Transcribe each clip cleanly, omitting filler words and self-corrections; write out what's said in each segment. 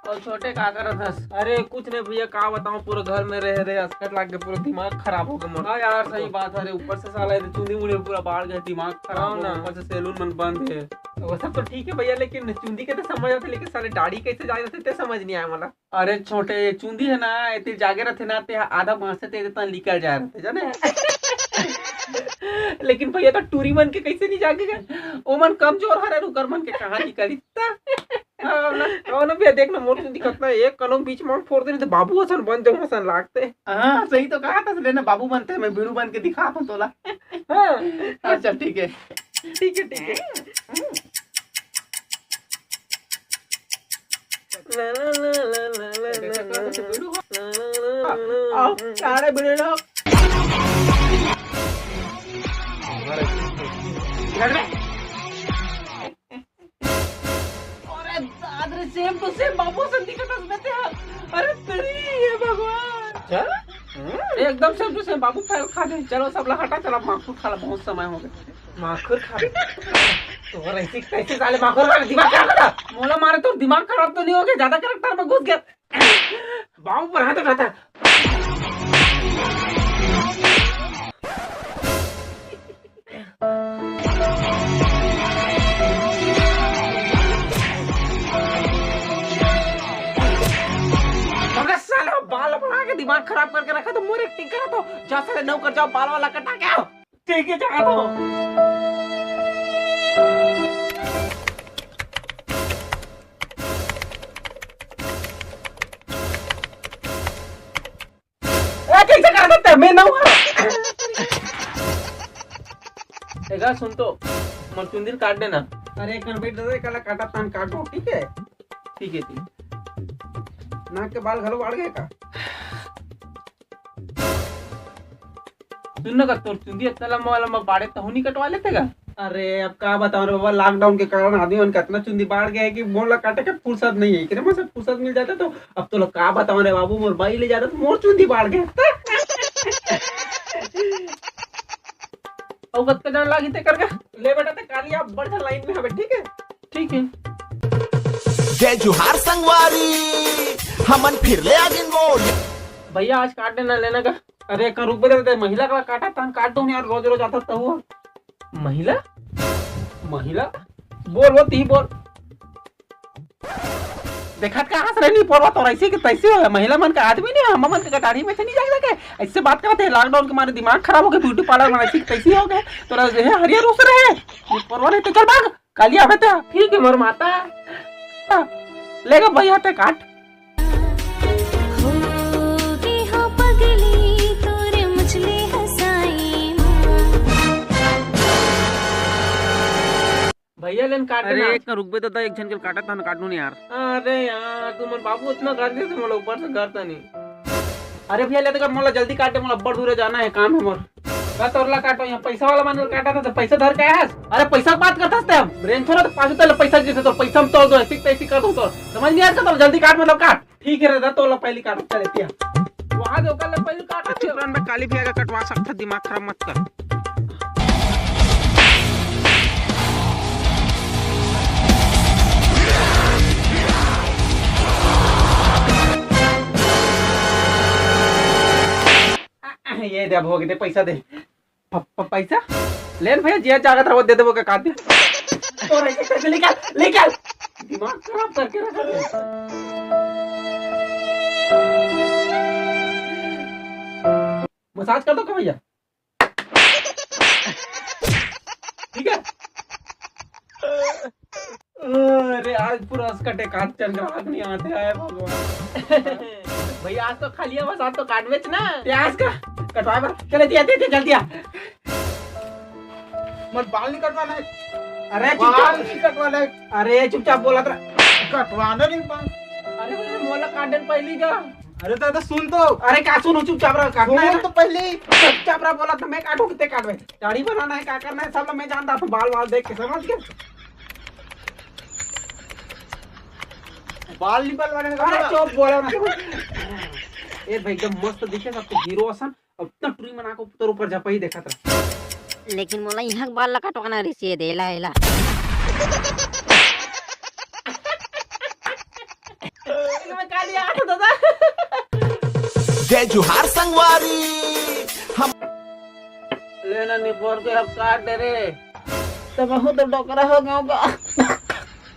और छोटे का करत हस? अरे कुछ नहीं भैया, का बताऊं, पूरा घर में रह रहे अस्कट लाग के पूरा दिमाग खराब हो गया मोर। हाँ यार सही बात है। ऊपर से साला चुंदी मुंडी पूरा बाढ़ गया, दिमाग खराब ना, ऊपर से सैलून मन बंद है। वो सब तो ठीक है भैया, लेकिन चुंदी के तो समझ आते, लेकिन साले दाढ़ी कैसे जाए थे समझ नहीं आया मला। अरे छोटे चुंदी है ना, इतनी जागे रहते ना, ते आधा बांस से इतना निकल जा रहे थे जाने। लेकिन भैया तो टूरी मन के कैसे नहीं जागेगा, ओ मन कमजोर हरे रुकर मन के कहां निकली ना भैया। देख ना मोर चुंदी कितना एक कलम बीच में फोड़ दे, तो बाबू हसन बन जाऊं, हसन लागते। हाँ सही तो कहा था, लेना बाबू बनते हैं, मैं बीड़ू बन के दिखा दूं तोला। हाँ चल ठीक है ठीक है ठीक है। सारे बीड़े लोग सेम तो सेम बाबू संधि का तस्वीर है। अरे तेरी ये भगवान, चल एकदम सेम टू सेम बाबू फाइल खा दे। चलो सब लोग हटा, चलो माखूर खा ला, बहुत समय हो गया माखूर खा ले। तो ऐसे कैसे साले माखूर खा, दिमाग खराब कर मोला मारे तो दिमाग खराब तो नहीं हो गया, ज्यादा करैक्टर में घुस गया। बाबू पर हाथ उठाता है। बाल बना के दिमाग खराब करके रखा, तो मोर एक्टिंग करा, तो जा सारे नौकर जाओ बाल वाला कटा के आओ। ठीक है जगह तो कैसे कर देते मैं ना देखा सुन तो मोर चुंदी काट देना। अरे कन्वेट दे कला काटा तान काटो, ठीक है ठीक है ठीक। नाक के बाल घलो बाढ़ गए का सुन का तोर चुंदी इतना लंबा लंबा बाड़े तो नहीं कटवा लेते का। अरे अब का बताऊं रे बाबा, लॉकडाउन के कारण आदमी मन कितना चुंदी बाढ़ गया है कि मोर ला काटे के फुर्सत नहीं है। कितना मस्त फुर्सत मिल जाता, तो अब तो लोग का बताऊं रे बाबू, मोर बाई ले जाता तो मोर चुंदी बाढ़ गया। औगत का जान लागी ते करके ले बेटा, ते काली आप बढ़ जा लाइन में हवे, ठीक है ठीक है। जय जुहार संगवारी, हमन फिर ले आगिन मोर। भैया आज काट देना लेना का। अरे का रुक बदलते महिला का काटा था, काट दो यार, रोज रोज आता तो महिला महिला बोल वो ती बोल देखा का हंस रही नहीं पोरवा, तो ऐसे कि तैसे हो महिला मन का आदमी नहीं, हम मन के कटारी में से नहीं जाएगा के ऐसे बात करते हैं। लॉकडाउन के मारे दिमाग खराब हो गया, ब्यूटी पार्लर में ऐसे तैसे हो गए, तो हरियर उस रहे पोरवा नहीं तो चल भाग काली आवे तो ठीक है। मोर माता लेगा भैया ते काट। भैया लेन काट देना। अरे एक रुक बे तो एक जन के काटा था ना, काटू नहीं यार। अरे यार तू मन बाबू इतना कर दे, तो मोला ऊपर से करता नहीं। अरे भैया ले तो कर मोला जल्दी काटे, मोला बड़ दूर जाना है, काम है मोर। का तोरला काटो, यहाँ पैसा वाला मन काटा था तो पैसा धर के आया। अरे पैसा बात करता था हम रेंज थोड़ा, तो पाँच तो पैसा देते तो पैसा हम तोड़ दो, ऐसी तैसी कर दो, तो समझ नहीं आता, तो जल्दी काट मतलब काट। ठीक है रे तो पहली काट चले वहां दे ओकर ले पहली काट। चित्रण में काली भैया का कटवा सकता, दिमाग खराब मत कर। ये दे अब हो गए, पैसा दे पैसा लेन भैया, जिया जागत रहो दे दे वो का काट दे। और ऐसे पैसे निकाल निकाल, दिमाग खराब करके रखा है। मसाज कर दो का भैया, ठीक है। अरे आज पूरा कटे काट चल रहा नहीं आते आए भगवान। भैया आज तो खाली है बस, आज तो काट बेच ना प्याज का कटवा पर चले दिया दे जल्दी आ। मत बाल नहीं कटवाना है। अरे बाल नहीं कटवाना है। अरे चुपचाप बोला था कटवाना नहीं बाल। अरे भैया मोला काट दे पहली का। अरे दादा सुन तो। अरे का सुनो, चुपचाप रहा, काटना है तो पहले चुपचाप रहा, बोला था मैं काटू कितने काटवे, दाढ़ी बनाना है क्या करना है सब मैं जानता हूँ, बाल वाल देख के समझ गया। बाल नहीं बनवाने का। अरे चुप बोला ना। ए भाई एकदम मस्त दिखे, सब तो हीरो असन, अब इतना टूरी मना को ऊपर ऊपर झपा ही देखा था। लेकिन मोला यहाँ बाल ला कटवाना रिसी देला एला। जय जोहार संगवारी हम लेना नहीं बोल के अब काट दे रे तो बहुत तो डोकरा हो गया होगा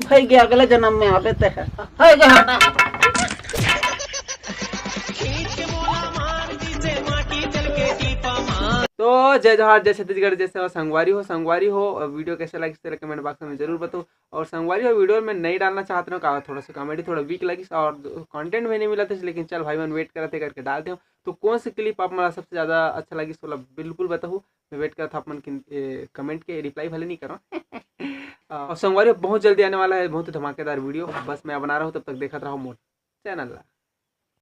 भाई गया अगले जन्म में आवे ते है हाय गया हटा तो जय जोहार जय छत्तीसगढ़ जैसे संगवारी हो वीडियो कैसे लगी इस कमेंट बॉक्स में जरूर बताओ। और संगवारी हो वीडियो में नहीं डालना चाहते हो कहा थोड़ा सा कॉमेडी थोड़ा वीक लगी और कंटेंट में नहीं मिला था लेकिन चल भाई मैं वेट करते करके डालते हो। तो कौन सी क्लिप आप मला सबसे ज़्यादा अच्छा लगी सोला बिल्कुल बताओ। मैं वेट कर था अपन कमेंट के रिप्लाई भले नहीं कर रहा और संगवारी बहुत जल्दी आने वाला है बहुत धमाकेदार वीडियो बस मैं बना रहा हूँ तब तक देखा रहा हूँ मोर चैनल।